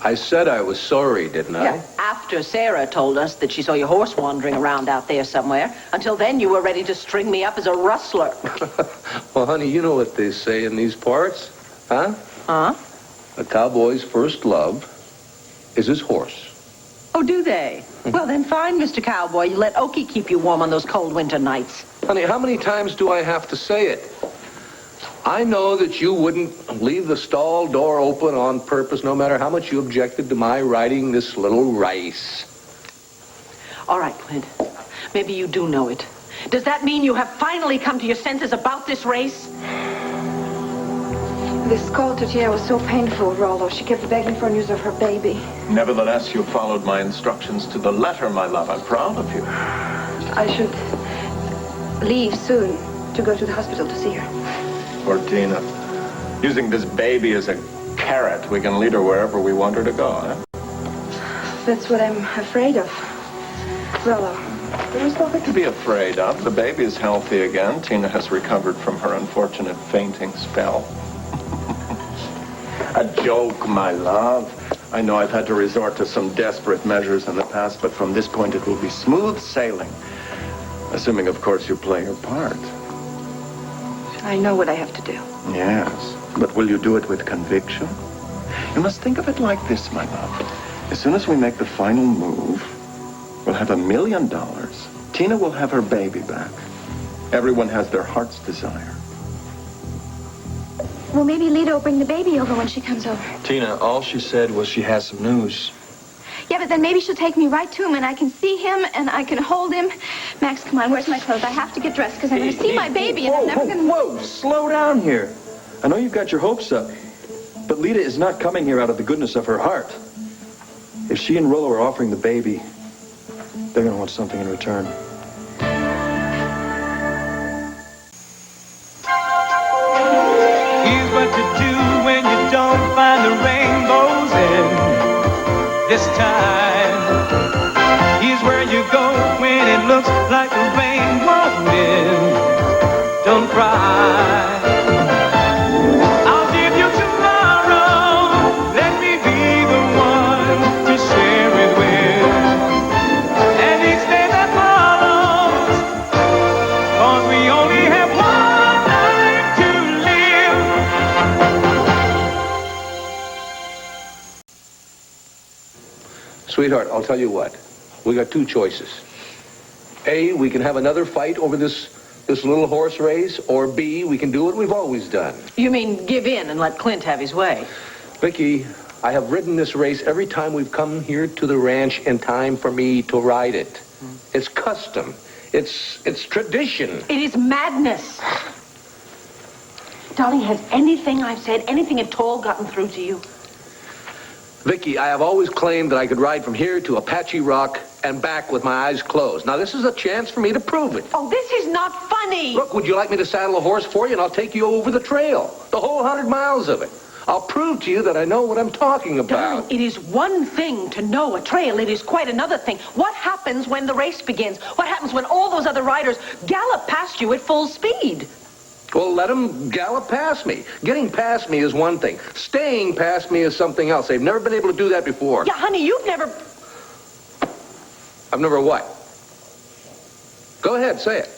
I said I was sorry, didn't I? Yeah. After Sarah told us that she saw your horse wandering around out there somewhere. Until then, you were ready to string me up as a rustler. Well, honey, you know what they say in these parts, huh? Huh? A cowboy's first love is his horse. Oh, do they? Well, then fine, Mr. Cowboy. You let Okie keep you warm on those cold winter nights. Honey, how many times do I have to say it? I know that you wouldn't leave the stall door open on purpose, no matter how much you objected to my riding this little race. All right, Clint. Maybe you do know it. Does that mean you have finally come to your senses about this race? This call to Tia was so painful, Rollo. She kept begging for news of her baby. Nevertheless, you followed my instructions to the letter, my love. I'm proud of you. I should leave soon to go to the hospital to see her. Poor Tina. Using this baby as a carrot, we can lead her wherever we want her to go, eh? That's what I'm afraid of, Rollo. There's nothing to be afraid of. The baby is healthy again. Tina has recovered from her unfortunate fainting spell. A joke, my love. I know I've had to resort to some desperate measures in the past, but from this point it will be smooth sailing. Assuming, of course, you play your part. I know what I have to do. Yes, but will you do it with conviction? You must think of it like this, my love. As soon as we make the final move, we'll have $1 million. Tina will have her baby back. Everyone has their heart's desire. Well, maybe Lita will bring the baby over when she comes over. Tina, all she said was she has some news. Yeah, but then maybe she'll take me right to him, and I can see him, and I can hold him. Max, come on, where's my clothes? I have to get dressed, because I'm going to see my baby, and I'm never going to... Whoa, slow down here. I know you've got your hopes up, but Lita is not coming here out of the goodness of her heart. If she and Rollo are offering the baby, they're going to want something in return. Here's what to do when you don't find the rainbows in this time. Here's where you go when it looks like the rain won't end. Don't cry. I'll give you tomorrow. Let me be the one to share it with. And each day that follows, 'cause we only have one life to live. Sweetheart, I'll tell you what. We got two choices. A, we can have another fight over this little horse race, or B, we can do what we've always done. You mean give in and let Clint have his way? Viki, I have ridden this race every time we've come here to the ranch in time for me to ride it. It's custom. It's tradition. It is madness. Darling, has anything I've said, anything at all gotten through to you? Viki, I have always claimed that I could ride from here to Apache Rock and back with my eyes closed. Now, this is a chance for me to prove it. Oh, this is not funny. Look, would you like me to saddle a horse for you, and I'll take you over the trail, the whole 100 miles of it. I'll prove to you that I know what I'm talking about. Darling, it is one thing to know a trail. It is quite another thing. What happens when the race begins? What happens when all those other riders gallop past you at full speed? Well, let them gallop past me. Getting past me is one thing. Staying past me is something else. They've never been able to do that before. Yeah, honey, you've never... I've never what? Go ahead, say it.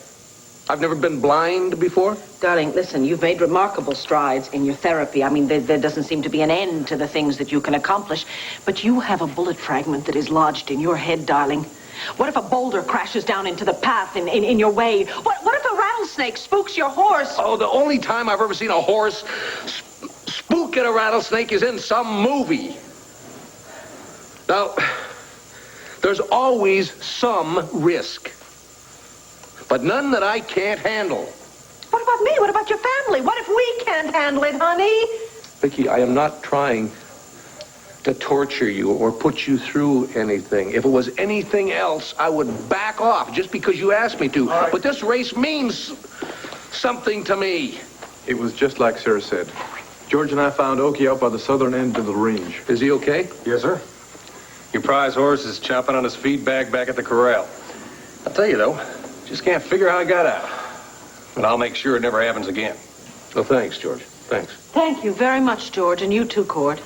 I've never been blind before? Darling, listen, you've made remarkable strides in your therapy. I mean, there doesn't seem to be an end to the things that you can accomplish. But you have a bullet fragment that is lodged in your head, darling. What if a boulder crashes down into the path in your way? What if a rattlesnake spooks your horse? Oh, the only time I've ever seen a horse spook at a rattlesnake is in some movie. Now, there's always some risk, but none that I can't handle. What about me? What about your family? What if we can't handle it, honey? Viki, I am not trying to torture you or put you through anything. If it was anything else, I would back off just because you asked me to. Right. But this race means something to me. It was just like Sarah said. George and I found Okie out by the southern end of the range. Is he okay? Yes, sir. Your prize horse is chomping on his feet back at the corral. I'll tell you, though, just can't figure how he got out. But I'll make sure it never happens again. Oh, thanks, George. Thanks. Thank you very much, George, and you too, Cord.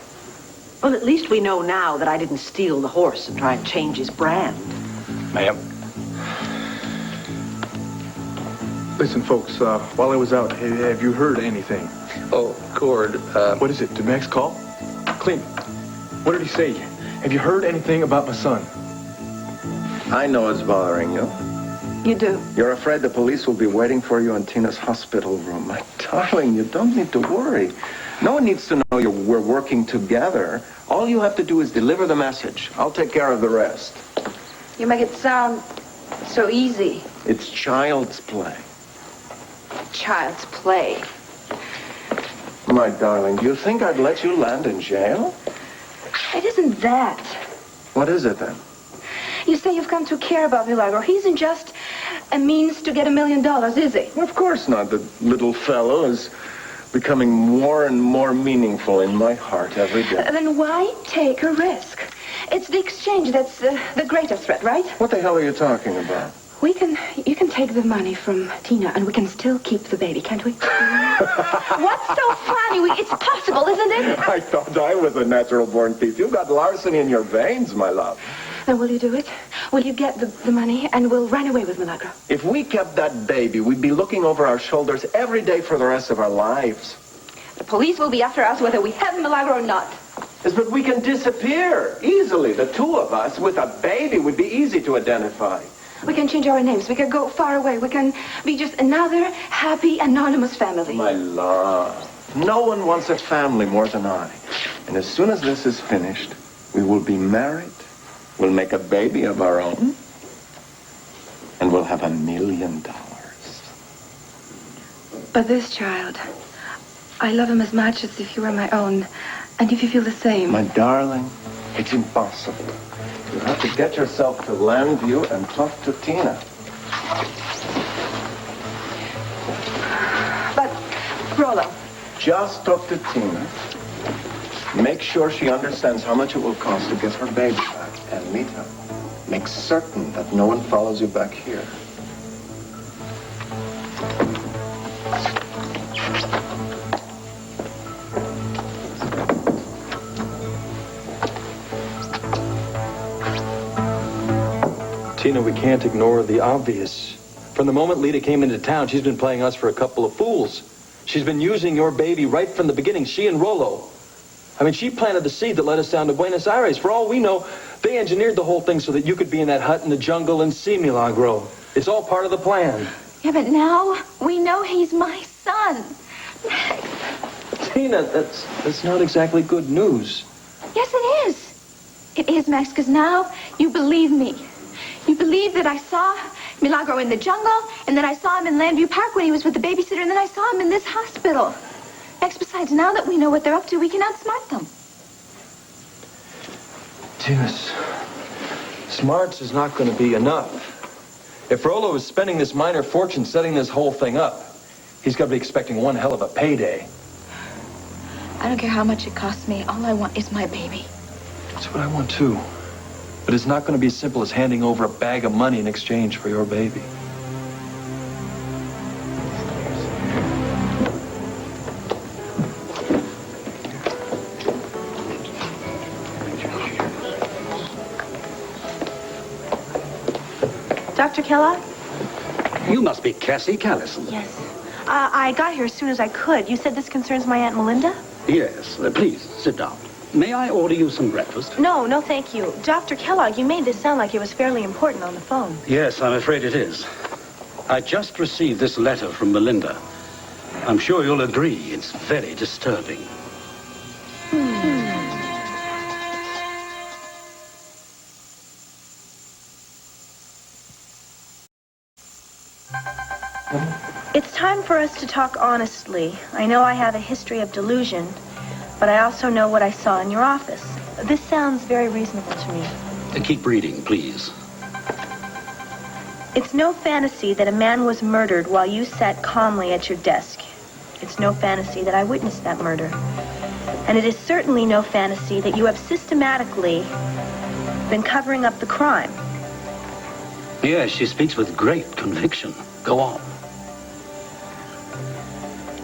Well, at least we know now that I didn't steal the horse and try and change his brand. Ma'am. Listen, folks, while I was out, have you heard anything? Oh, Cord, What is it? Did Max call? Clint, what did he say? Have you heard anything about my son? I know it's bothering you. You do? You're afraid the police will be waiting for you in Tina's hospital room. My darling, you don't need to worry. No one needs to know we're working together. All you have to do is deliver the message. I'll take care of the rest. You make it sound so easy. It's child's play. Child's play. My darling, do you think I'd let you land in jail? It isn't that. What is it then? You say you've come to care about Milagro. He isn't just a means to get $1 million, is he? Well, of course not. The little fellow is becoming more and more meaningful in my heart every day. Then why take a risk? It's the exchange that's the greater threat, right? What the hell are you talking about? You can take the money from Tina and we can still keep the baby, can't we? What's so funny? It's possible, isn't it? I thought I was a natural-born thief. You've got larceny in your veins, my love. Then will you do it? Will you get the money and we'll run away with Milagro? If we kept that baby, we'd be looking over our shoulders every day for the rest of our lives. The police will be after us whether we have Milagro or not. Yes, but we can disappear easily. The two of us with a baby would be easy to identify. We can change our names. We can go far away. We can be just another happy, anonymous family. My love, no one wants a family more than I. And as soon as this is finished, we will be married. We'll make a baby of our own. And we'll have $1 million. But this child, I love him as much as if he were my own. And if you feel the same. My darling, it's impossible. You have to get yourself to Llanview and talk to Tina. But, Rollo. Just talk to Tina. Make sure she understands how much it will cost to get her baby back. And Lita, make certain that no one follows you back here. Tina, we can't ignore the obvious. From the moment Lita came into town, she's been playing us for a couple of fools. She's been using your baby right from the beginning, she and Rollo. I mean, she planted the seed that led us down to Buenos Aires. For all we know, they engineered the whole thing so that you could be in that hut in the jungle and see Milagro. It's all part of the plan. Yeah, but now we know he's my son. Tina, that's not exactly good news. Yes, it is. It is, Max, because now you believe me. You believe that I saw Milagro in the jungle, and then I saw him in Llanview Park when he was with the babysitter, and then I saw him in this hospital. Max, besides, now that we know what they're up to, we can outsmart them. Tina, smarts is not going to be enough. If Rollo is spending this minor fortune setting this whole thing up, he's got to be expecting one hell of a payday. I don't care how much it costs me. All I want is my baby. That's what I want, too. But it's not going to be as simple as handing over a bag of money in exchange for your baby. Dr. Kellogg? You must be Cassie Callison. Yes. I got here as soon as I could. You said this concerns my Aunt Melinda? Yes. Please, sit down. May I order you some breakfast? No, thank you. Dr. Kellogg, you made this sound like it was fairly important on the phone. Yes, I'm afraid it is. I just received this letter from Melinda. I'm sure you'll agree it's very disturbing. It's time for us to talk honestly. I know I have a history of delusion, but I also know what I saw in your office. This sounds very reasonable to me. Keep reading, please. It's no fantasy that a man was murdered while you sat calmly at your desk. It's no fantasy that I witnessed that murder. And it is certainly no fantasy that you have systematically been covering up the crime. Yes, she speaks with great conviction. Go on.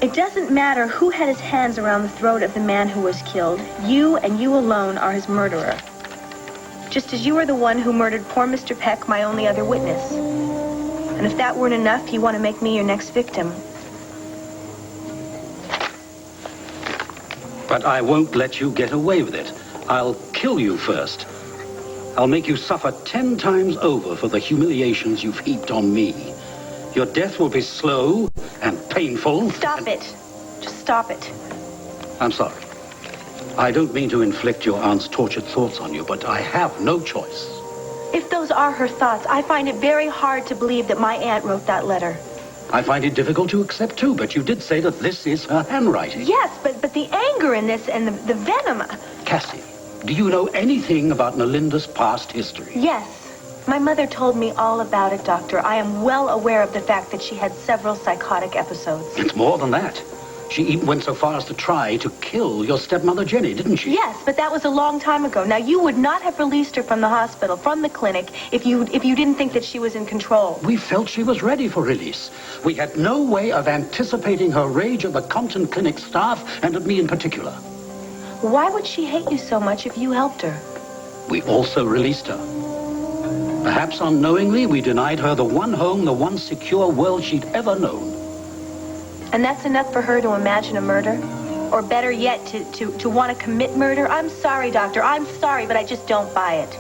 It doesn't matter who had his hands around the throat of the man who was killed. You and you alone are his murderer. Just as you are the one who murdered poor Mr. Peck, my only other witness. And if that weren't enough, you want to make me your next victim. But I won't let you get away with it. I'll kill you first. I'll make you suffer 10 times over for the humiliations you've heaped on me. Your death will be slow and painful. Stop it. Just stop it. I'm sorry. I don't mean to inflict your aunt's tortured thoughts on you, but I have no choice. If those are her thoughts, I find it very hard to believe that my aunt wrote that letter. I find it difficult to accept, too, but you did say that this is her handwriting. Yes, but the anger in this and the venom... Cassie, do you know anything about Melinda's past history? Yes. My mother told me all about it, Doctor. I am well aware of the fact that she had several psychotic episodes. It's more than that. She even went so far as to try to kill your stepmother, Jenny, didn't she? Yes, but that was a long time ago. Now, you would not have released her from the hospital, from the clinic, if you didn't think that she was in control. We felt she was ready for release. We had no way of anticipating her rage of the Compton Clinic staff and of me in particular. Why would she hate you so much if you helped her? We also released her. Perhaps unknowingly, we denied her the one home, the one secure world she'd ever known. And that's enough for her to imagine a murder? Or better yet, to want to commit murder? I'm sorry, Doctor. I'm sorry, but I just don't buy it.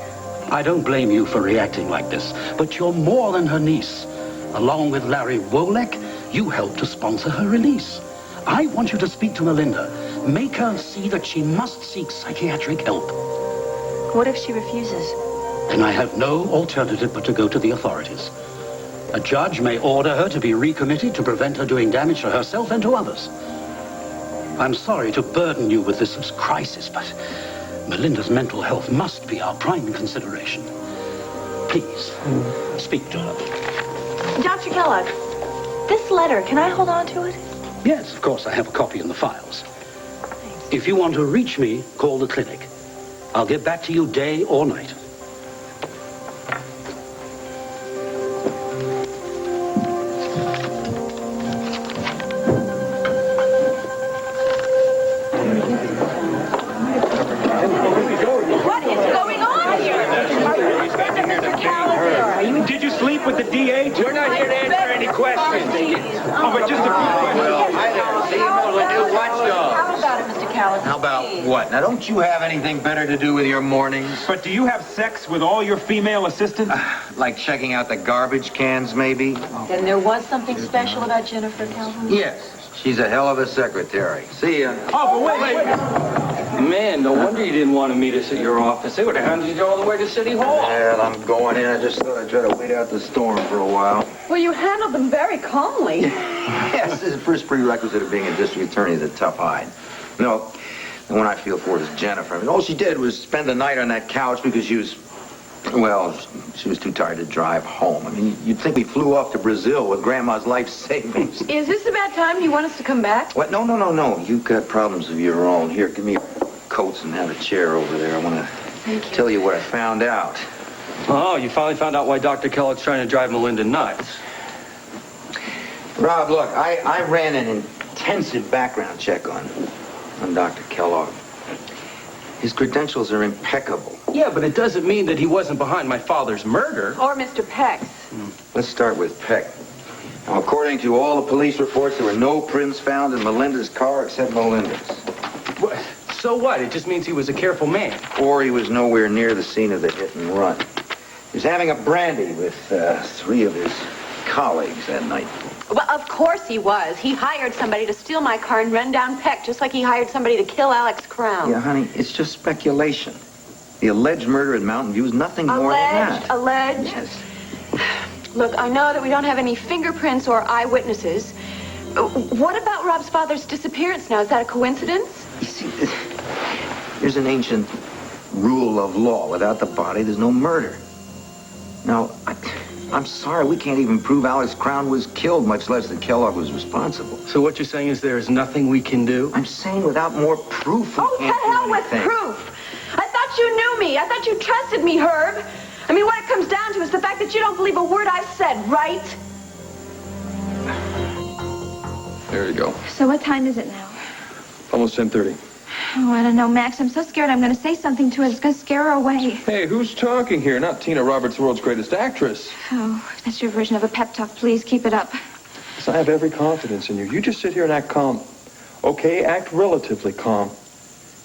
I don't blame you for reacting like this, but you're more than her niece. Along with Larry Wolek, you helped to sponsor her release. I want you to speak to Melinda. Make her see that she must seek psychiatric help. What if she refuses? Then I have no alternative but to go to the authorities. A judge may order her to be recommitted to prevent her doing damage to herself and to others. I'm sorry to burden you with this crisis, but Melinda's mental health must be our prime consideration. Please, speak to her. Dr. Kellogg, this letter, can I hold on to it? Yes, of course, I have a copy in the files. Thanks. If you want to reach me, call the clinic. I'll get back to you day or night. Did you sleep with the DA? We're not here to answer any questions. Oh, but just a few questions. Well, hi there. See, the new watchdog. How about it, Mr. Callaghan? How about what? Now, don't you have anything better to do with your mornings? But do you have sex with all your female assistants? Like checking out the garbage cans, maybe? Then there was something special about Jennifer Calhoun? Yes. She's a hell of a secretary. See ya. Oh, but wait. Man, no wonder you didn't want to meet us at your office. They would have handed you all the way to City Hall. Well, I'm going in. I just thought I'd try to wait out the storm for a while. Well, you handled them very calmly. Yes, the first prerequisite of being a district attorney is a tough hide. No, the one I feel for is Jennifer. I mean, all she did was spend the night on that couch because she was too tired to drive home. I mean, you'd think we flew off to Brazil with Grandma's life savings. Is this about time you want us to come back? What? No. You've got problems of your own. Here, give me your coats and have a chair over there. I want to tell you what I found out. Oh, you finally found out why Dr. Kellogg's trying to drive Melinda nuts. Rob, look, I ran an intensive background check on Dr. Kellogg. His credentials are impeccable. Yeah, but it doesn't mean that he wasn't behind my father's murder. Or Mr. Peck's. Let's start with Peck. Now, according to all the police reports, there were no prints found in Melinda's car except Melinda's. What? So what? It just means he was a careful man. Or he was nowhere near the scene of the hit and run. He was having a brandy with 3 of his colleagues that night. Well, of course he was. He hired somebody to steal my car and run down Peck, just like he hired somebody to kill Alex Crown. Yeah, honey, it's just speculation. The alleged murder at Mountain View is nothing more than that. Alleged? Yes. Look, I know that we don't have any fingerprints or eyewitnesses. What about Rob's father's disappearance now? Is that a coincidence? You see, there's an ancient rule of law. Without the body, there's no murder. Now, I'm sorry, we can't even prove Alex Crown was killed, much less that Kellogg was responsible. So what you're saying is there is nothing we can do? I'm saying without more proof, we to can't hell do with anything. proof! I thought you knew me. I thought you trusted me, Herb. I mean, what it comes down to is the fact that you don't believe a word I said, right? There you go. So what time is it now? Almost 10:30. Oh, I don't know, Max. I'm so scared I'm going to say something to her that's going to scare her away. Hey, who's talking here? Not Tina Roberts, world's greatest actress. Oh, if that's your version of a pep talk, please keep it up. So I have every confidence in you. You just sit here and act calm. Okay, act relatively calm.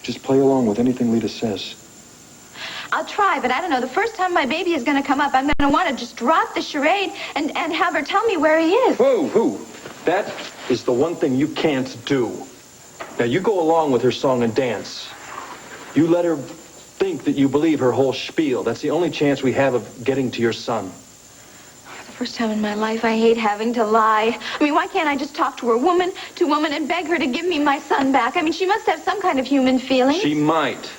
Just play along with anything Lita says. I'll try, but I don't know. The first time my baby is going to come up, I'm going to want to just drop the charade and have her tell me where he is. Whoa. That is the one thing you can't do. Now, you go along with her song and dance. You let her think that you believe her whole spiel. That's the only chance we have of getting to your son. For the first time in my life, I hate having to lie. I mean, why can't I just talk to her woman to woman and beg her to give me my son back? I mean, she must have some kind of human feeling. She might,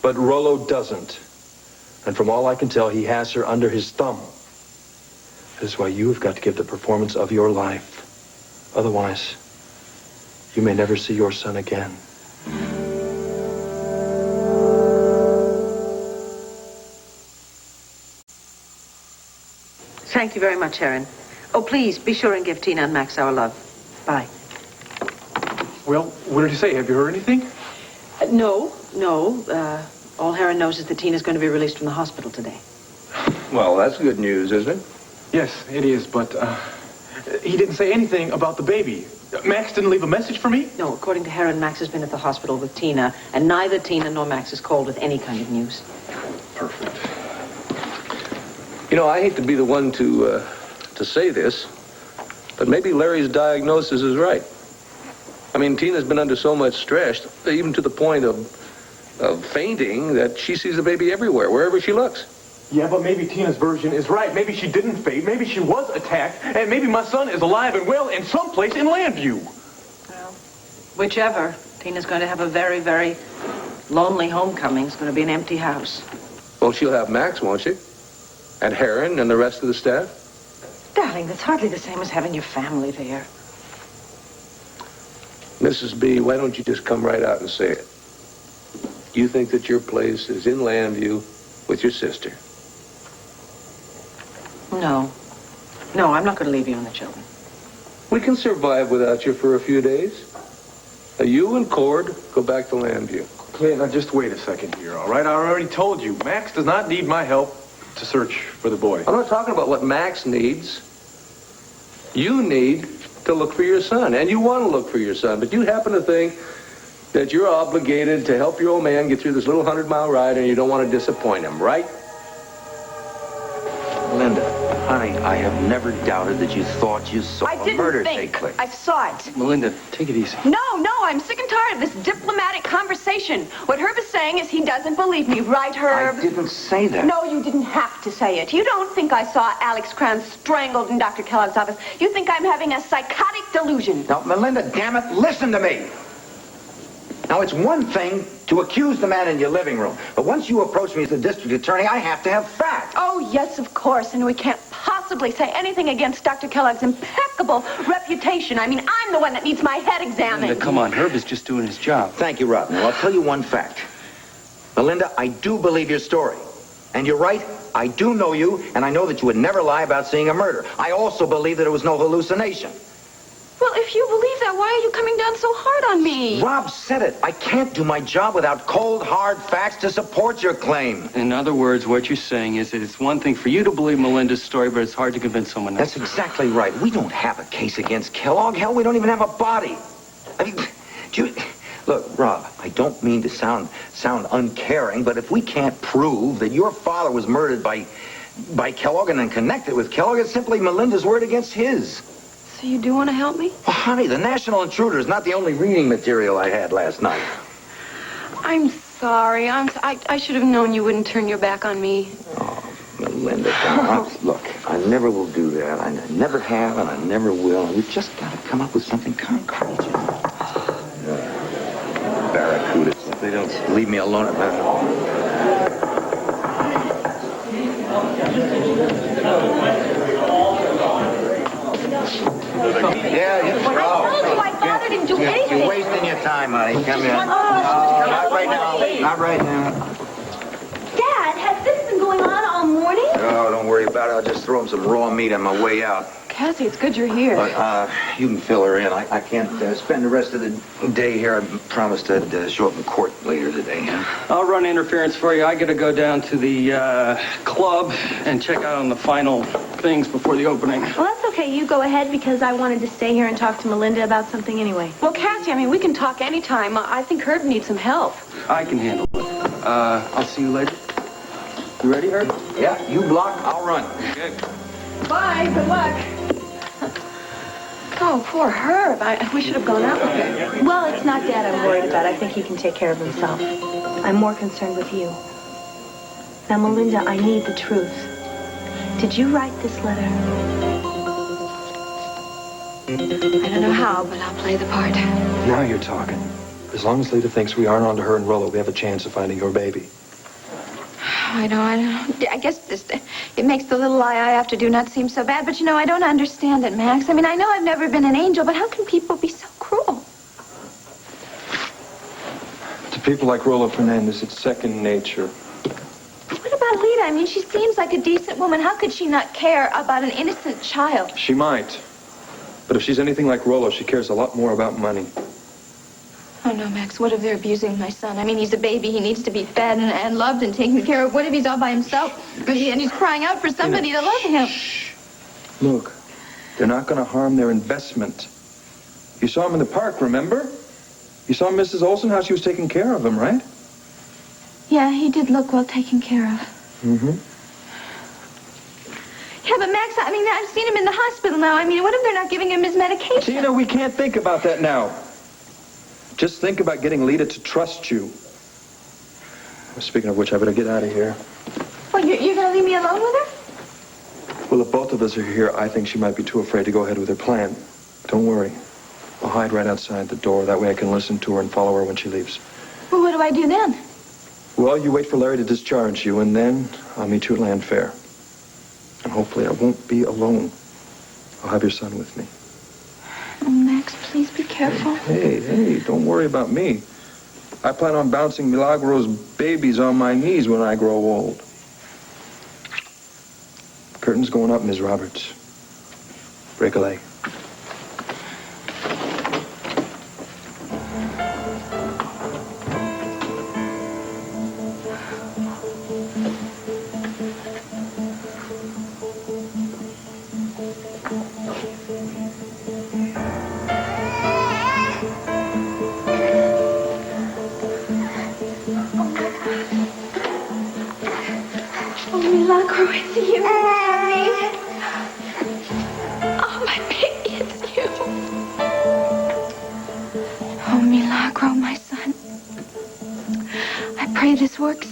but Rollo doesn't. And from all I can tell, he has her under his thumb. That is why you have got to give the performance of your life. Otherwise, you may never see your son again. Thank you very much, Heron. Oh, please, be sure and give Tina and Max our love. Bye. Well, what did he say? Have you heard anything? No. All Heron knows is that Tina's going to be released from the hospital today. Well, that's good news, isn't it? Yes, it is, but he didn't say anything about the baby. Max didn't leave a message for me? No, according to Heron, Max has been at the hospital with Tina, and neither Tina nor Max has called with any kind of news. Perfect. You know, I hate to be the one to say this, but maybe Larry's diagnosis is right. I mean, Tina's been under so much stress, even to the point of fainting, that she sees the baby everywhere, wherever she looks. Yeah, but maybe Tina's version is right. Maybe she didn't faint. Maybe she was attacked. And maybe my son is alive and well in some place in Llanview. Well, whichever. Tina's going to have a very, very lonely homecoming. It's going to be an empty house. Well, she'll have Max, won't she? And Heron and the rest of the staff? Darling, that's hardly the same as having your family there. Mrs. B, why don't you just come right out and say it? You think that your place is in Llanview with your sister? No, I'm not going to leave you and the children. We can survive without you for a few days. Now, you and Cord go back to Llanview. Clint, now just wait a second here, all right? I already told you, Max does not need my help to search for the boy. I'm not talking about what Max needs. You need to look for your son, and you want to look for your son, but you happen to think that you're obligated to help your old man get through this little 100-mile ride, and you don't want to disappoint him, right? Linda, honey, I have never doubted that you thought you saw a murder take place. I saw it. Melinda, take it easy. No, I'm sick and tired of this diplomatic conversation. What Herb is saying is he doesn't believe me, right, Herb? I didn't say that. No, you didn't have to say it. You don't think I saw Alex Kranz strangled in Dr. Kellogg's office. You think I'm having a psychotic delusion. Now, Melinda, damn it, listen to me. Now, it's one thing to accuse the man in your living room, but once you approach me as the district attorney, I have to have facts. Oh, yes, of course, and we can't possibly say anything against Dr. Kellogg's impeccable reputation. I mean, I'm the one that needs my head examined. Melinda, come on, Herb is just doing his job. Thank you, Rob. Now, I'll tell you one fact. Melinda, I do believe your story. And you're right, I do know you, and I know that you would never lie about seeing a murder. I also believe that it was no hallucination. Well, if you believe that, why are you coming down so hard on me? Rob said it. I can't do my job without cold, hard facts to support your claim. In other words, what you're saying is that it's one thing for you to believe Melinda's story, but it's hard to convince someone else. That's exactly right. We don't have a case against Kellogg. Hell, we don't even have a body. I mean, look, Rob, I don't mean to sound uncaring, but if we can't prove that your father was murdered by Kellogg and then connected with Kellogg, it's simply Melinda's word against his. So you do want to help me? Well, honey, The National Intruder is not the only reading material I had last night. I'm sorry. I should have known you wouldn't turn your back on me. Oh, Melinda, look, I never will do that. I never have, and I never will. We've just got to come up with something concrete. Barracudas. They don't leave me alone at that. Yeah, I told you I bothered him to anything. You're wasting your time, honey. Come here. Not right now. Not right now. Dad, has this been going on all morning? Oh, don't worry about it. I'll just throw him some raw meat on my way out. Kathy, it's good you're here. Look, you can fill her in. I can't spend the rest of the day here. I promised I'd show up in court later today. I'll run interference for you. I got to go down to the club and check out on the final things before the opening. Well, that's okay. You go ahead because I wanted to stay here and talk to Melinda about something anyway. Well, Kathy, I mean, we can talk anytime. I think Herb needs some help. I can handle it. I'll see you later. You ready, Herb? Yeah, you block, I'll run. Good. Bye. Good luck. Oh, poor Herb. We should have gone out with him. Well, it's not Dad I'm worried about. I think he can take care of himself. I'm more concerned with you. Now, Melinda, I need the truth. Did you write this letter? I don't know how, but I'll play the part. Now you're talking. As long as Lita thinks we aren't onto her and Rollo, we have a chance of finding your baby. I know. I guess it makes the little lie I have to do not seem so bad, but I don't understand it, Max. I mean, I know I've never been an angel, but how can people be so cruel? To people like Rollo Fernandez, it's second nature. What about Lita? I mean, she seems like a decent woman. How could she not care about an innocent child? She might. But if she's anything like Rollo, she cares a lot more about money. Oh, no, Max, what if they're abusing my son? I mean, he's a baby. He needs to be fed and loved and taken care of. What if he's all by himself? And he's crying out for somebody to love him? Shh. Look, they're not going to harm their investment. You saw him in the park, remember? You saw Mrs. Olson, how she was taking care of him, right? Yeah, he did look well taken care of. Mm-hmm. Yeah, but Max, I mean, I've seen him in the hospital now. I mean, what if they're not giving him his medication? Tina, we can't think about that now. Just think about getting Lita to trust you. Speaking of which, I better get out of here. Well, you're going to leave me alone with her? Well, if both of us are here, I think she might be too afraid to go ahead with her plan. Don't worry. I'll hide right outside the door. That way I can listen to her and follow her when she leaves. Well, what do I do then? Well, you wait for Larry to discharge you, and then I'll meet you at Land Fair. And hopefully I won't be alone. I'll have your son with me. Oh, Max, please be careful. Hey, don't worry about me. I plan on bouncing Milagros babies on my knees when I grow old. Curtain's going up, Ms. Roberts. Break a leg. Milagro, it's you. Mommy. Oh, my baby, it's you. Oh, Milagro, my son. I pray this works.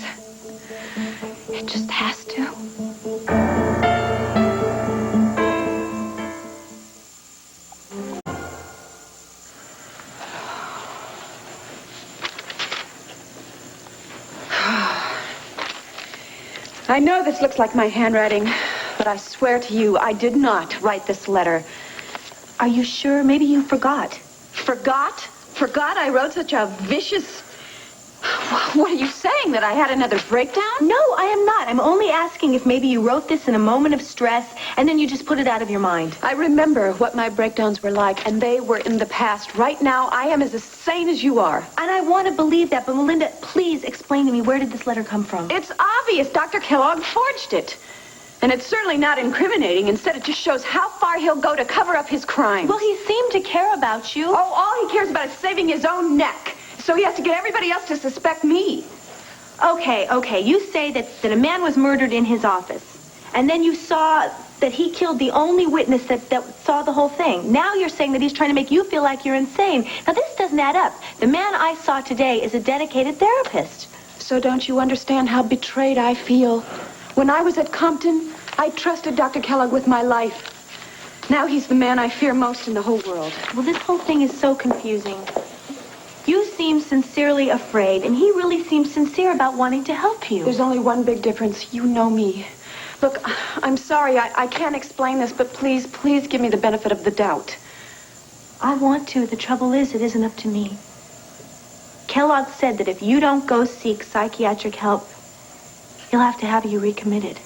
It just has to. I know this looks like my handwriting, but I swear to you, I did not write this letter. Are you sure? Maybe you forgot. Forgot? Forgot I wrote such a vicious... What are you saying, that I had another breakdown? No, I am not. I'm only asking if maybe you wrote this in a moment of stress, and then you just put it out of your mind. I remember what my breakdowns were like, and they were in the past. Right now, I am as sane as you are. And I want to believe that, but Melinda, please explain to me, where did this letter come from? It's obvious Dr. Kellogg forged it. And it's certainly not incriminating. Instead, it just shows how far he'll go to cover up his crimes. Well, he seemed to care about you. Oh, all he cares about is saving his own neck. So he has to get everybody else to suspect me. Okay. You say that a man was murdered in his office. And then you saw that he killed the only witness that saw the whole thing. Now you're saying that he's trying to make you feel like you're insane. Now, this doesn't add up. The man I saw today is a dedicated therapist. So don't you understand how betrayed I feel? When I was at Compton, I trusted Dr. Kellogg with my life. Now he's the man I fear most in the whole world. Well, this whole thing is so confusing. You seem sincerely afraid, and he really seems sincere about wanting to help you. There's only one big difference. You know me. Look, I'm sorry. I can't explain this, but please give me the benefit of the doubt. I want to. The trouble is, it isn't up to me. Kellogg said that if you don't go seek psychiatric help, he'll have to have you recommitted.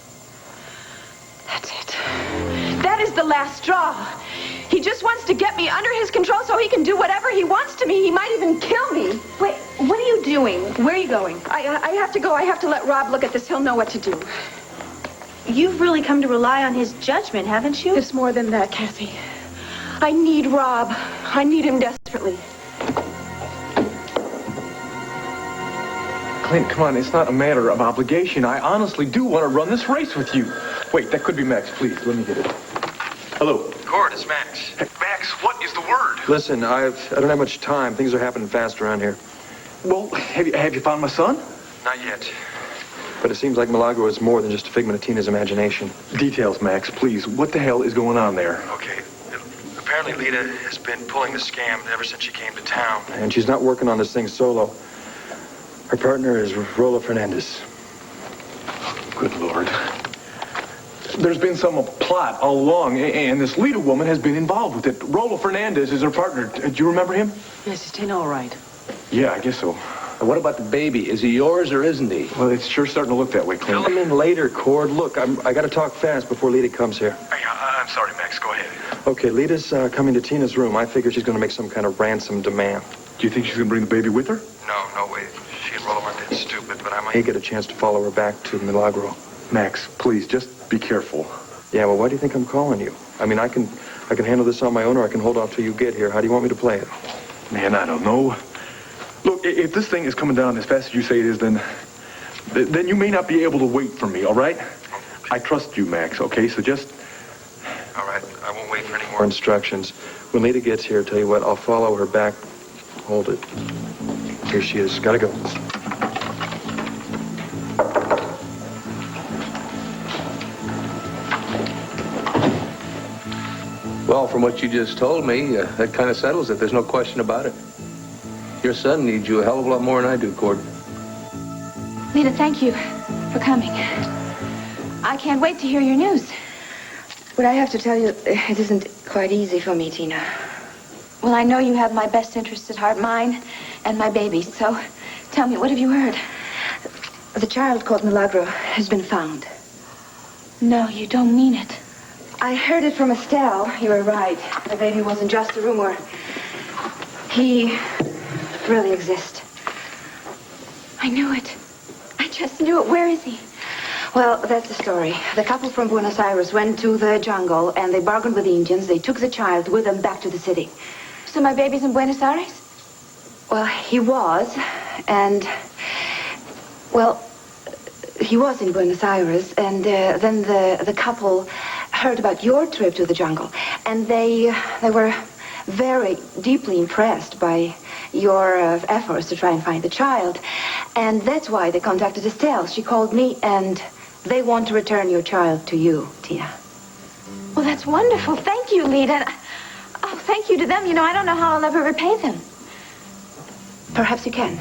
That's it. That is the last last straw. He just wants to get me under his control so he can do whatever he wants to me. He might even kill me. Wait, what are you doing? Where are you going? I have to go. I have to let Rob look at this. He'll know what to do. You've really come to rely on his judgment, haven't you? It's more than that, Kathy. I need Rob. I need him desperately. Clint, come on, it's not a matter of obligation. I honestly do want to run this race with you. Wait, that could be Max. Please, let me get it. Hello. Cord, it's Max. Hey, Max, what is the word? Listen, I don't have much time. Things are happening fast around here. Well, have you found my son? Not yet. But it seems like Milagro is more than just a figment of Tina's imagination. Details, Max, please. What the hell is going on there? Okay. Apparently, Lita has been pulling the scam ever since she came to town. And she's not working on this thing solo. Her partner is Rolo Fernandez. Good Lord. There's been some plot all along, and this Lita woman has been involved with it. Rolo Fernandez is her partner. Do you remember him? Yes, is Tina all right? Yeah, I guess so. And what about the baby? Is he yours or isn't he? Well, it's sure starting to look that way, Clint. Come in later, Cord. Look, I got to talk fast before Lita comes here. I'm sorry, Max. Go ahead. Okay, Lita's coming to Tina's room. I figure she's going to make some kind of ransom demand. Do you think she's going to bring the baby with her? No way. She and Rolo aren't that stupid, but I might get a chance to follow her back to Milagro. Max, please, just be careful. Yeah, well, why do you think I'm calling you? I mean, I can handle this on my own, or I can hold off till you get here. How do you want me to play it? Man, I don't know. Look, if this thing is coming down as fast as you say it is, then you may not be able to wait for me, all right? I trust you, Max, okay? So just... All right, I won't wait for any more instructions. When Lita gets here, tell you what, I'll follow her back. Hold it. Here she is. Gotta go. Well, from what you just told me, that kind of settles it. There's no question about it. Your son needs you a hell of a lot more than I do, Cord. Lita, thank you for coming. I can't wait to hear your news. But I have to tell you, it isn't quite easy for me, Tina. Well, I know you have my best interests at heart, mine and my baby's. So tell me, what have you heard? The child called Milagro has been found. No, you don't mean it. I heard it from Estelle. You were right. The baby wasn't just a rumor. He really exists. I knew it. I just knew it. Where is he? Well, that's the story. The couple from Buenos Aires went to the jungle and they bargained with the Indians. They took the child with them back to the city. So my baby's in Buenos Aires? Well, he was, and... Well, he was in Buenos Aires, and then the couple heard about your trip to the jungle, and they were very deeply impressed by your efforts to try and find the child. And that's why they contacted Estelle. She called me, and they want to return your child to you, Tina. Well, that's wonderful. Thank you, Lita. Oh, thank you to them. You know, I don't know how I'll ever repay them. Perhaps you can.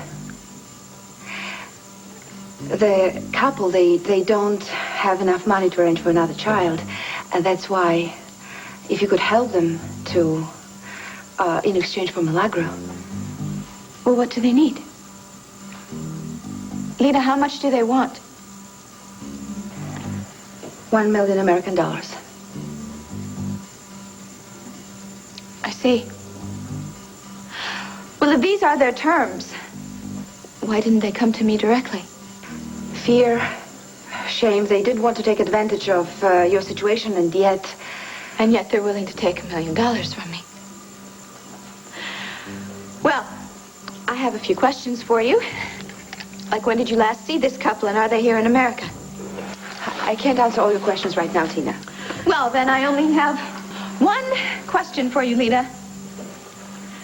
The couple, they don't have enough money to arrange for another child. And that's why, if you could help them to, in exchange for Milagro. Well, what do they need? Lita, how much do they want? $1 million American. I see. Well, if these are their terms, why didn't they come to me directly? Fear, shame. They did want to take advantage of your situation, and yet... And yet they're willing to take $1 million from me. Well, I have a few questions for you. Like, when did you last see this couple, and are they here in America? I can't answer all your questions right now, Tina. Well, then I only have one question for you, Lita.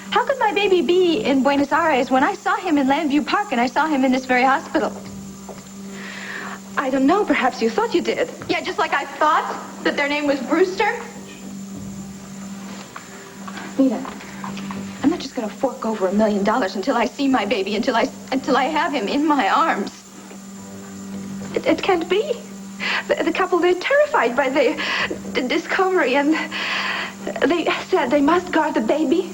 How could my baby be in Buenos Aires when I saw him in Llanview Park and I saw him in this very hospital? I don't know. Perhaps you thought you did. Yeah, just like I thought that their name was Brewster. Lita, I'm not just going to fork over $1 million until I see my baby, until I have him in my arms. It can't be. The couple, they're terrified by the discovery, and they said they must guard the baby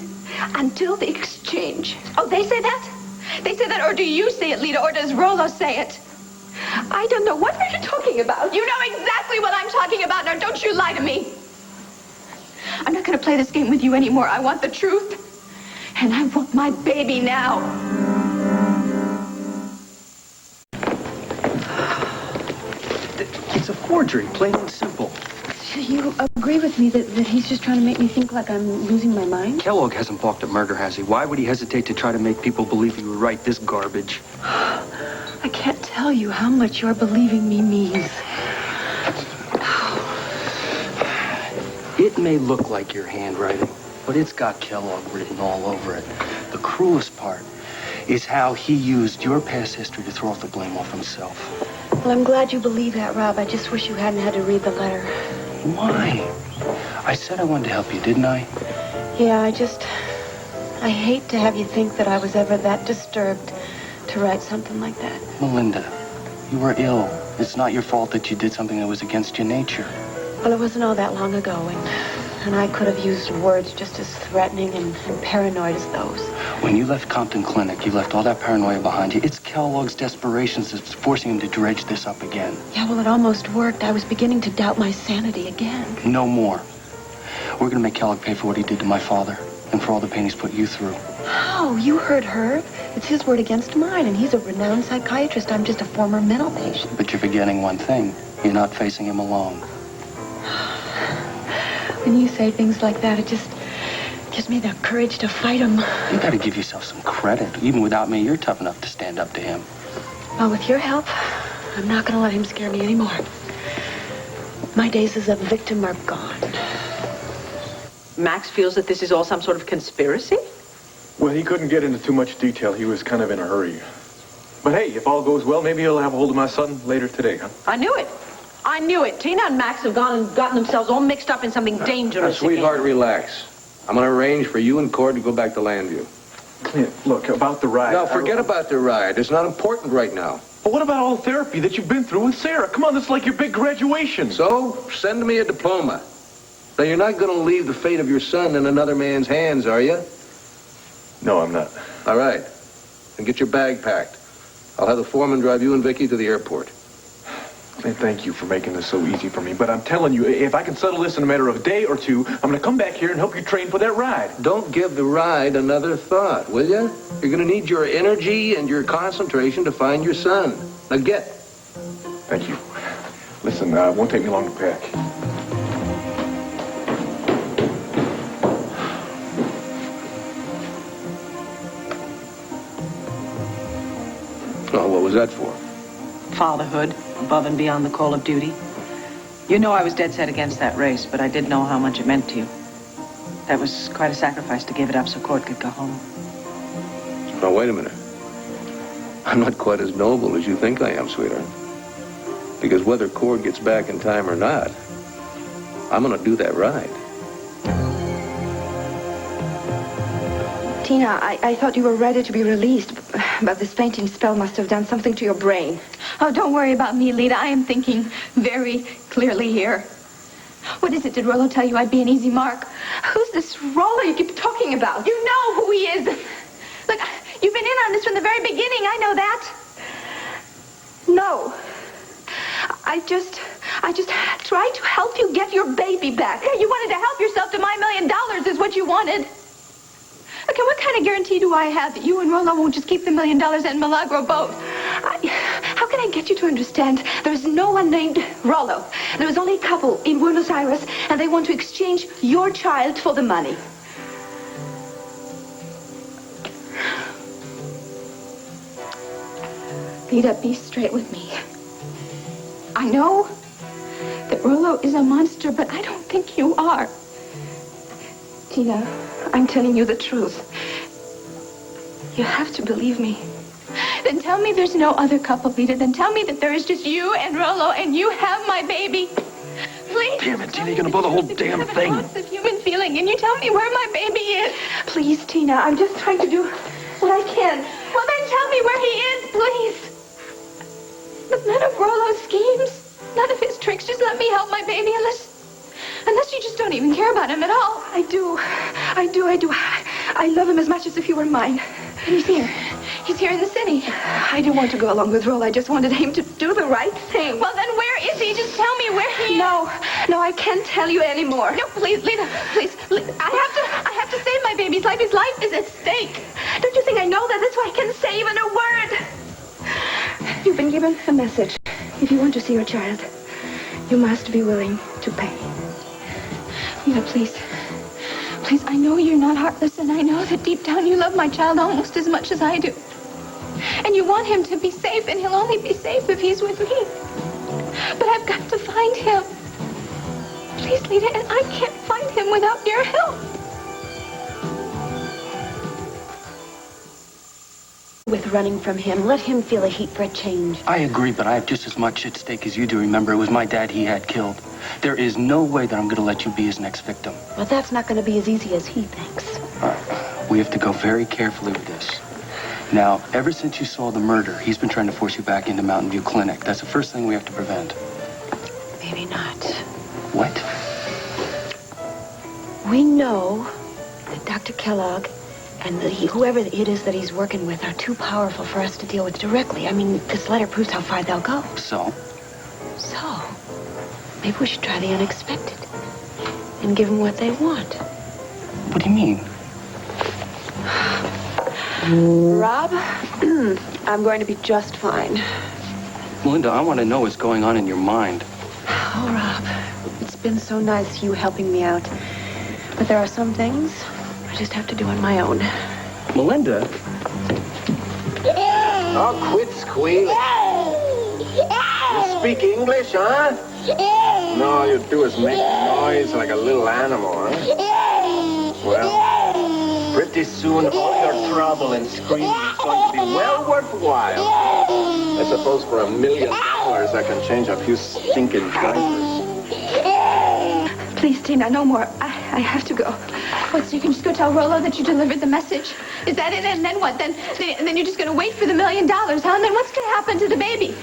until the exchange. Oh, they say that? They say that, or do you say it, Lita, or does Rolo say it? I don't know. What are you talking about? You know exactly what I'm talking about. Now, don't you lie to me. I'm not going to play this game with you anymore. I want the truth. And I want my baby now. It's a forgery, plain and simple. You agree with me that he's just trying to make me think like I'm losing my mind? Kellogg hasn't balked at murder, has he? Why would he hesitate to try to make people believe you would write this garbage? I can't tell you how much your believing me means. It may look like your handwriting, but it's got Kellogg written all over it. The cruelest part is how he used your past history to throw off the blame off himself. Well, I'm glad you believe that, Rob. I just wish you hadn't had to read the letter. Why? I said I wanted to help you, didn't I? Yeah, I hate to have you think that I was ever that disturbed to write something like that. Melinda, you were ill. It's not your fault that you did something that was against your nature. Well, it wasn't all that long ago, and I could have used words just as threatening and paranoid as those. When you left Compton Clinic, you left all that paranoia behind you. It's Kellogg's desperations that's forcing him to dredge this up again. Yeah, well, it almost worked. I was beginning to doubt my sanity again. No more. We're gonna make Kellogg pay for what he did to my father and for all the pain he's put you through. How? You heard Herb. It's his word against mine, and he's a renowned psychiatrist. I'm just a former mental patient. But you're forgetting one thing. You're not facing him alone. When you say things like that, it just gives me the courage to fight him. You gotta give yourself some credit. Even without me, you're tough enough to stand up to him. Well, with your help, I'm not gonna let him scare me anymore. My days as a victim are gone. Max feels that this is all some sort of conspiracy? Well, he couldn't get into too much detail. He was kind of in a hurry. But hey, if all goes well, maybe he'll have a hold of my son later today, huh? I knew it. I knew it. Tina and Max have gone and gotten themselves all mixed up in something dangerous. Sweetheart, again. relax. I'm going to arrange for you and Cord to go back to Llanview. Clint, look, about the ride. No, forget about the ride. It's not important right now. But what about all the therapy that you've been through with Sarah? Come on, this is like your big graduation. So, send me a diploma. Now, you're not going to leave the fate of your son in another man's hands, are you? No, I'm not. All right. Then get your bag packed. I'll have the foreman drive you and Viki to the airport. Clint, thank you for making this so easy for me. But I'm telling you, if I can settle this in a matter of a day or two, I'm going to come back here and help you train for that ride. Don't give the ride another thought, will you? You're going to need your energy and your concentration to find your son. Now get. Thank you. Listen, it won't take me long to pack. Oh, what was that for? Fatherhood, above and beyond the call of duty. You know I was dead set against that race, but I did know how much it meant to you. That was quite a sacrifice to give it up so Cord could go home. Now, wait a minute. I'm not quite as noble as you think I am, sweetheart. Because whether Cord gets back in time or not, I'm going to do that ride. Tina, I thought you were ready to be released, but this fainting spell must have done something to your brain. Oh, don't worry about me, Lita. I am thinking very clearly here. What is it? Did Rollo tell you I'd be an easy mark? Who's this Rollo you keep talking about? You know who he is. Look, you've been in on this from the very beginning. I know that. No. I just tried to help you get your baby back. You wanted to help yourself to my $1 million is what you wanted. Okay, what kind of guarantee do I have that you and Rollo won't just keep the $1 million and Milagro both? How can I get you to understand? There is no one named Rollo. There is only a couple in Buenos Aires, and they want to exchange your child for the money. Lita, be straight with me. I know that Rollo is a monster, but I don't think you are. Tina, I'm telling you the truth. You have to believe me. Then tell me there's no other couple, Lita. Then tell me that there is just you and Rollo, and you have my baby. Please. Damn it, Tina, you're gonna blow the whole damn thing. Lots of human feeling, and you tell me where my baby is. Please, Tina, I'm just trying to do what I can. Well, then tell me where he is, please. But none of Rollo's schemes, none of his tricks. Just let me help my baby, unless you just don't even care about him at all. I do. I love him as much as if he were mine. And he's here. He's here in the city. I didn't want to go along with Rollo. I just wanted him to do the right thing. Well, then where is he? Just tell me where he is. No, I can't tell you anymore. No, please, Lita, please. I have to save my baby's life. His life is at stake. Don't you think I know that? That's why I can't say even a word. You've been given a message. If you want to see your child, you must be willing to pay. Lita, please. Please, I know you're not heartless, and I know that deep down you love my child almost as much as I do. And you want him to be safe, and he'll only be safe if he's with me. But I've got to find him. Please, Lita, and I can't find him without your help. With running from him, let him feel a heat for a change. I agree, but I have just as much at stake as you do. Remember, it was my dad he had killed. There is no way that I'm going to let you be his next victim. Well, that's not going to be as easy as he thinks. We have to go very carefully with this. Now, ever since you saw the murder, he's been trying to force you back into Mountain View Clinic. That's the first thing we have to prevent. Maybe not. What? We know that Dr. Kellogg and whoever it is that he's working with are too powerful for us to deal with directly. I mean, this letter proves how far they'll go. So, maybe we should try the unexpected and give them what they want. What do you mean? Rob, I'm going to be just fine. Melinda, I want to know what's going on in your mind. Oh, Rob, it's been so nice you helping me out. But there are some things I just have to do on my own. Melinda? Oh, quit squealing. You speak English, huh? No, all you do is make noise like a little animal, huh? Well, pretty soon all your trouble and screaming is going to be well worthwhile. I suppose for $1 million I can change a few stinking diapers. Please, Tina, no more. I have to go. What, so you can just go tell Rollo that you delivered the message? Is that it? And then what? Then you're just going to wait for the $1 million, huh? And then what's going to happen to the baby?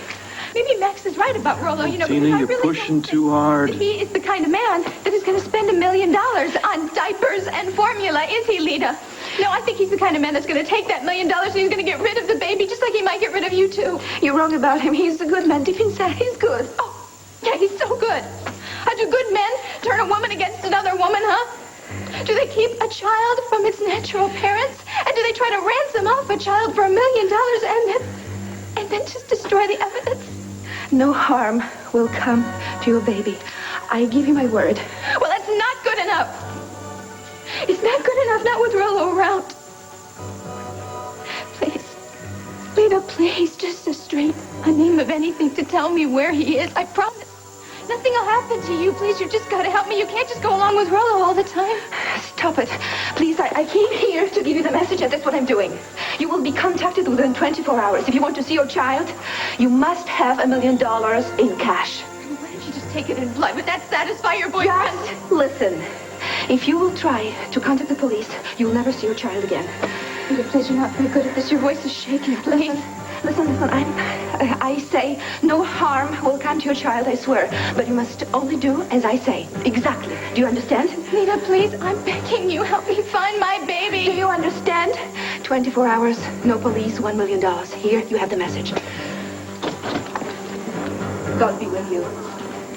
Maybe Max is right about Rollo, you know. Tina, you're really pushing too hard. He is the kind of man that is going to spend $1 million on diapers and formula, is he, Lita? No, I think he's the kind of man that's going to take that $1 million and he's going to get rid of the baby, just like he might get rid of you, too. You're wrong about him. He's a good man. Deep inside, he's good. Oh, yeah, he's so good. How do good men turn a woman against another woman, huh? Do they keep a child from its natural parents? And do they try to ransom off a child for $1 million and then just destroy the evidence? No harm will come to your baby. I give you my word. Well, that's not good enough. It's not good enough, not with Rollo around. Please, Lita, please, just a name of anything to tell me where he is. I promise. Nothing will happen to you. Please, you've just got to help me. You can't just go along with Rollo all the time. Stop it. Please, I came here to give you the message, and that's what I'm doing. You will be contacted within 24 hours. If you want to see your child, you must have $1 million in cash. Why don't you just take it in blood? Would that satisfy your boyfriend? Just listen. If you will try to contact the police, you will never see your child again. Lita, please, you're not very good at this. Your voice is shaking, please. Listen, I say no harm will come to your child, I swear. But you must only do as I say. Exactly. Do you understand? Lita, please, I'm begging you. Help me find my baby. Do you understand? 24 hours, no police, $1 million. Here, you have the message. God be with you,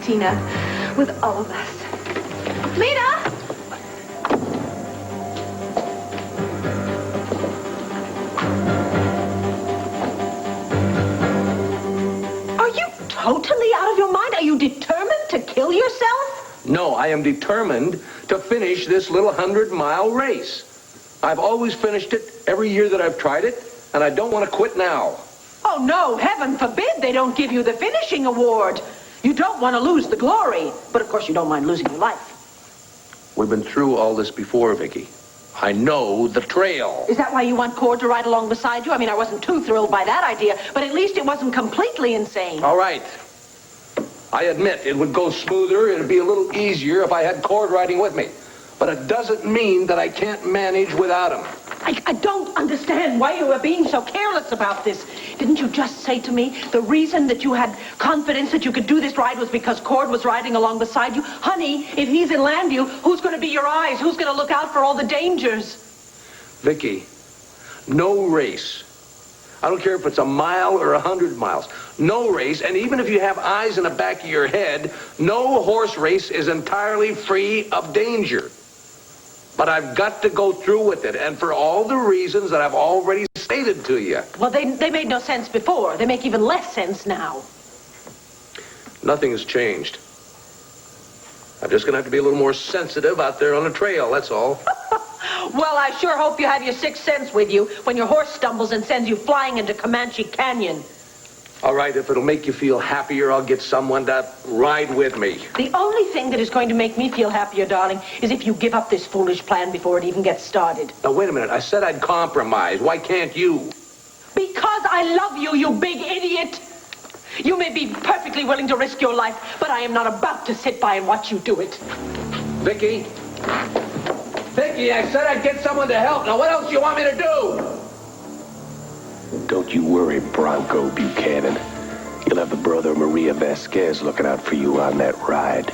Tina, with all of us. Lita! Totally out of your mind? Are you determined to kill yourself? No, I am determined to finish this little 100-mile race. I've always finished it every year that I've tried it, and I don't want to quit now. Oh, no, heaven forbid they don't give you the finishing award. You don't want to lose the glory, but of course you don't mind losing your life. We've been through all this before, Viki. I know the trail. Is that why you want Cord to ride along beside you? I mean, I wasn't too thrilled by that idea, but at least it wasn't completely insane. All right. I admit it would go smoother, it'd be a little easier if I had Cord riding with me. But it doesn't mean that I can't manage without him. I don't understand why you are being so careless about this. Didn't you just say to me the reason that you had confidence that you could do this ride was because Cord was riding along beside you? Honey, if he's in Llanview, who's going to be your eyes? Who's going to look out for all the dangers? Viki, no race I don't care if it's a mile or 100 miles. No race, and even if you have eyes in the back of your head, no horse race is entirely free of danger. But I've got to go through with it, and for all the reasons that I've already stated to you. Well, they made no sense before. They make even less sense now. Nothing has changed. I'm just going to have to be a little more sensitive out there on the trail, that's all. Well, I sure hope you have your sixth sense with you when your horse stumbles and sends you flying into Comanche Canyon. All right, if it'll make you feel happier, I'll get someone to ride with me. The only thing that is going to make me feel happier, darling, is if you give up this foolish plan before it even gets started. Now, wait a minute. I said I'd compromise. Why can't you? Because I love you, you big idiot. You may be perfectly willing to risk your life, but I am not about to sit by and watch you do it. Viki? Viki, I said I'd get someone to help. Now, what else do you want me to do? Don't you worry, Bronco Buchanan. You'll have the brother Maria Vasquez looking out for you on that ride.